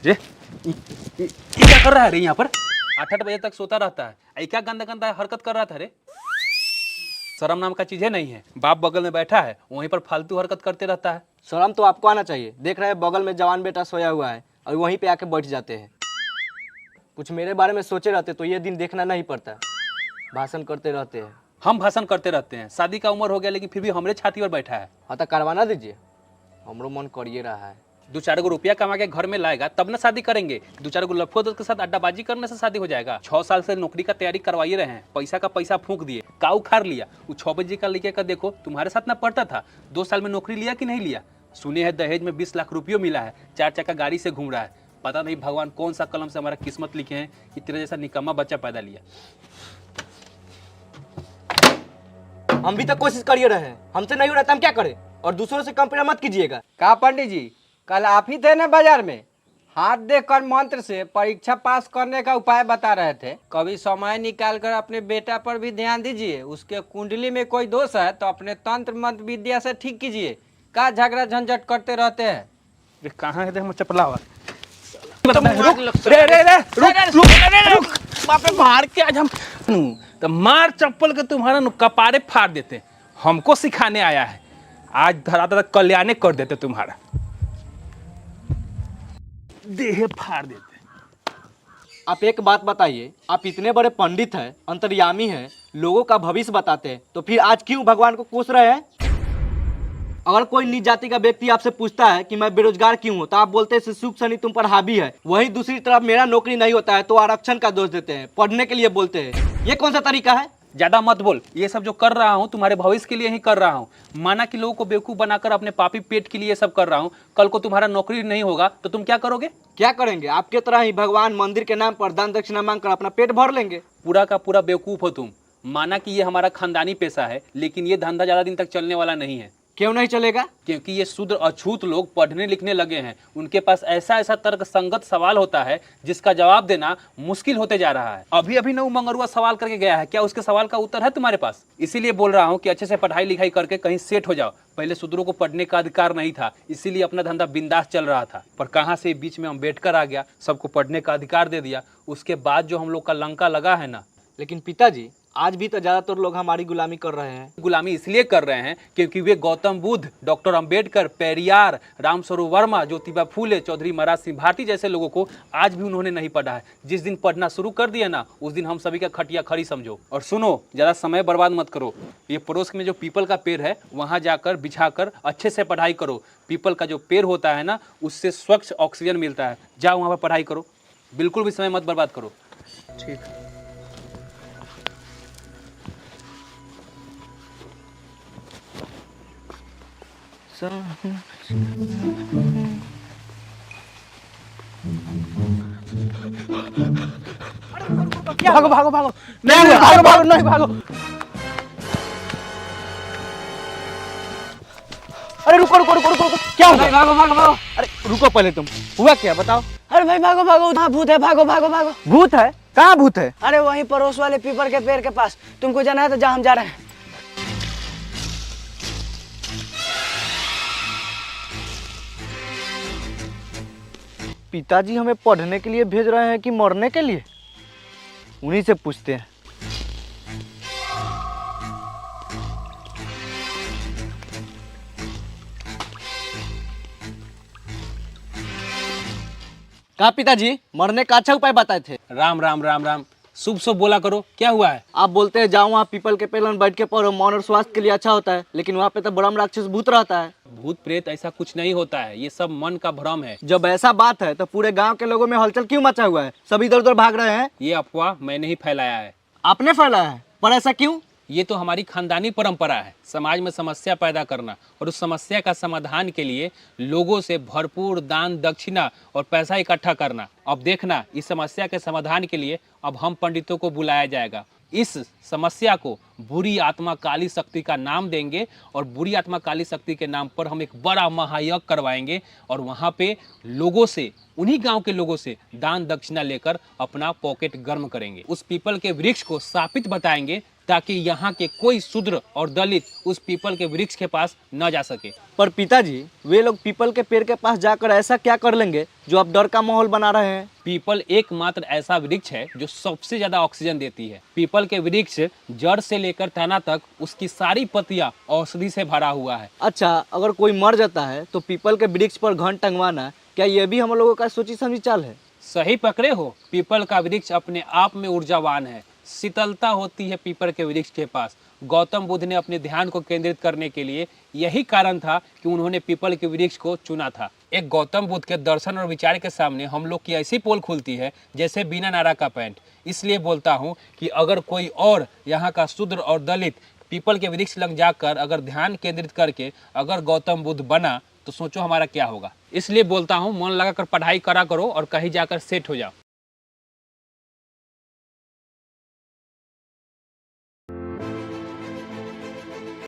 ये क्या कर रहा है रे यहाँ पर? 8-8 बजे तक सोता रहता है। ऐ क्या गंदा गंदा हरकत कर रहा था रे? शर्म नाम का चीजें नहीं है। बाप बगल में बैठा है, वहीं पर फालतू हरकत करते रहता है। शर्म तो आपको आना चाहिए। देख रहे हैं बगल में जवान बेटा सोया हुआ है और वहीं पे आके बैठ जाते हैं। कुछ मेरे बारे में सोचे रहते तो ये दिन देखना नहीं पड़ता। भाषण करते रहते हैं। हम भाषण करते रहते हैं। शादी का उम्र हो गया लेकिन फिर भी हमारे छाती पर बैठा है। हाँ तो करवाना दीजिए, हमरो मन करिए रहा है। 2-4 गो रुपया कमा के घर में लाएगा तब ना शादी करेंगे। 2-4 गो लफो दोस्त के साथ अड्डाबाजी करने से शादी हो जाएगा। 6 साल से नौकरी का तैयारी करवाइए रहे हैं, पैसा का पैसा फूंक दिए, काऊ खार लिया। वो 6 बजे का लेके का देखो तुम्हारे साथ ना पढ़ता था, 2 साल में नौकरी लिया कि नहीं लिया? सुने हैं दहेज में 20 लाख रुपये मिला है, 4 चक्का गाड़ी से घूम रहा है। पता नहीं भगवान कौन सा कलम से हमारा किस्मत लिखे हैं कि तेरे जैसा निकम्मा बच्चा पैदा लिया। हम भी तो कोशिश करिए रहे हैं, हमसे नहीं हो रहा तो हम क्या करें? और दूसरों से कंपेयर मत कीजिएगा। का पंडित जी, कल आप ही थे ना बाजार में, हाथ देखकर मंत्र से परीक्षा पास करने का उपाय बता रहे थे। कभी समय निकाल कर अपने बेटा पर भी ध्यान दीजिए। उसके कुंडली में कोई दोष है तो अपने तंत्र मंत्र विद्या से ठीक कीजिए। का झगड़ा झंझट करते रहते हैं? कहाँ है चपला हुआ? रुक बापे मार के आज हम तो मार चप्पल के तुम्हारा कपारे फाड़ देते। हमको सिखाने आया है, आज धराता तक कल्याणे कर देते तुम्हारा, देह फाड़ देते। आप एक बात बताइए, आप इतने बड़े पंडित हैं, अंतर्यामी हैं, लोगों का भविष्य बताते हैं, तो फिर आज क्यों भगवान को कोस रहे हैं? अगर कोई नीच जाति का व्यक्ति आपसे पूछता है कि मैं बेरोजगार क्यों हूँ, तो आप बोलते हैं सुख शनि तुम पर हावी है। वहीं दूसरी तरफ मेरा नौकरी नहीं होता है तो आरक्षण का दोष देते हैं, पढ़ने के लिए बोलते हैं। ये कौन सा तरीका है? ज्यादा मत बोल। ये सब जो कर रहा हूँ तुम्हारे भविष्य के लिए ही कर रहा हूँ। माना कि लोगों को बेवकूफ बनाकर अपने पापी पेट के लिए ये सब कर रहा हूँ। कल को तुम्हारा नौकरी नहीं होगा तो तुम क्या करोगे? क्या करेंगे? आपके तरह ही भगवान मंदिर के नाम पर दान दक्षिणा मांगकर अपना पेट भर लेंगे। पूरा का पूरा बेवकूफ हो तुम। माना कि ये हमारा खानदानी पेशा है, लेकिन ये धंधा ज्यादा दिन तक चलने वाला नहीं है। क्यों नहीं चलेगा? क्योंकि ये शूद्र अछूत लोग पढ़ने लिखने लगे हैं। उनके पास ऐसा ऐसा तर्क संगत सवाल होता है जिसका जवाब देना मुश्किल होते जा रहा है। अभी अभी नौ मंगरुआ सवाल करके गया है, क्या उसके सवाल का उत्तर है तुम्हारे पास? इसीलिए बोल रहा हूँ कि अच्छे से पढ़ाई लिखाई करके कहीं सेट हो जाओ। पहले शूद्रों को पढ़ने का अधिकार नहीं था, इसीलिए अपना धंधा बिंदास चल रहा था। पर कहाँ से बीच में अम्बेडकर आ गया, सबको पढ़ने का अधिकार दे दिया। उसके बाद जो हम लोग का लंका लगा है ना। लेकिन पिताजी, आज भी तो ज्यादातर लोग हमारी गुलामी कर रहे हैं। गुलामी इसलिए कर रहे हैं क्योंकि वे गौतम बुद्ध, डॉक्टर अंबेडकर, पेरियार, रामस्वरूप वर्मा, ज्योतिबा फूले, चौधरी महाराज सिंह भारती जैसे लोगों को आज भी उन्होंने नहीं पढ़ा है। जिस दिन पढ़ना शुरू कर दिया ना, उस दिन हम सभी का खटिया खड़ी समझो। और सुनो, ज्यादा समय बर्बाद मत करो। ये पड़ोस में जो पीपल का पेड़ है वहां जाकर बिछाकर अच्छे से पढ़ाई करो। पीपल का जो पेड़ होता है ना, उससे स्वच्छ ऑक्सीजन मिलता है। जाओ वहां पर पढ़ाई करो, बिल्कुल भी समय मत बर्बाद करो। ठीक। भागो भागो भागो, नहीं भागो भागो, नहीं भागो। अरे रुको रुको रुको रुको, क्या हुआ? भागो भागो भागो। अरे रुको पहले, तुम हुआ क्या बताओ? अरे भाई भागो भागो, वहाँ भूत है, भागो भागो भागो। भूत है? कहाँ भूत है? अरे वहीं पड़ोस वाले पीपल के पेड़ के पास। तुमको जाना है तो जहाँ हम जा रहे हैं। पिताजी हमें पढ़ने के लिए भेज रहे हैं कि मरने के लिए? उन्हीं से पूछते हैं। कहा पिताजी, मरने का अच्छा उपाय बताए थे। राम राम राम राम, शुभ शुभ बोला करो, क्या हुआ है? आप बोलते हैं जाओ वहाँ पीपल के पेड़ में बैठ के पढ़ो, मन और स्वास्थ्य के लिए अच्छा होता है, लेकिन वहाँ पे तो ब्रह्म राक्षस भूत रहता है। भूत प्रेत ऐसा कुछ नहीं होता है, ये सब मन का भ्रम है। जब ऐसा बात है तो पूरे गांव के लोगों में हलचल क्यों मचा हुआ है? सब इधर उधर भाग रहे हैं। ये अफवाह मैंने ही फैलाया है। आपने फैलाया है? पर ऐसा क्यों? ये तो हमारी खानदानी परंपरा है, समाज में समस्या पैदा करना और उस समस्या का समाधान के लिए लोगों से भरपूर दान दक्षिणा और पैसा इकट्ठा करना। अब देखना, इस समस्या के समाधान के लिए अब हम पंडितों को बुलाया जाएगा। इस समस्या को बुरी आत्मा काली शक्ति का नाम देंगे और बुरी आत्मा काली शक्ति के नाम पर हम एक बड़ा महायज्ञ करवाएंगे और वहाँ पे लोगों से, उन्हीं गांव के लोगों से दान दक्षिणा लेकर अपना पॉकेट गर्म करेंगे। उस पीपल के वृक्ष को शापित बताएंगे ताकि यहाँ के कोई शूद्र और दलित उस पीपल के वृक्ष के पास न जा सके। पर पिताजी, वे लोग पीपल के पेड़ के पास जाकर ऐसा क्या कर लेंगे जो आप डर का माहौल बना रहे हैं? पीपल एकमात्र ऐसा वृक्ष है जो सबसे ज्यादा ऑक्सीजन देती है। पीपल के वृक्ष जड़ से लेकर तना तक उसकी सारी पत्तियां औषधि से भरा हुआ है। अच्छा, अगर कोई मर जाता है तो पीपल के वृक्ष पर घन टंगवाना, क्या ये भी हम लोगों का सोची समझी चाल है? सही पकड़े हो। पीपल का वृक्ष अपने आप में ऊर्जावान है, शीतलता होती है पीपल के वृक्ष के पास। गौतम बुद्ध ने अपने ध्यान को केंद्रित करने के लिए यही कारण था कि उन्होंने पीपल के वृक्ष को चुना था। एक गौतम बुद्ध के दर्शन और विचार के सामने हम लोग की ऐसी पोल खुलती है जैसे बिना नारा का पैंट। इसलिए बोलता हूँ कि अगर कोई और यहाँ का शूद्र और दलित पीपल के वृक्ष लग जाकर अगर ध्यान केंद्रित करके अगर गौतम बुद्ध बना तो सोचो हमारा क्या होगा। इसलिए बोलता हूँ मन लगाकर पढ़ाई करा करो और कहीं जाकर सेट हो जाओ।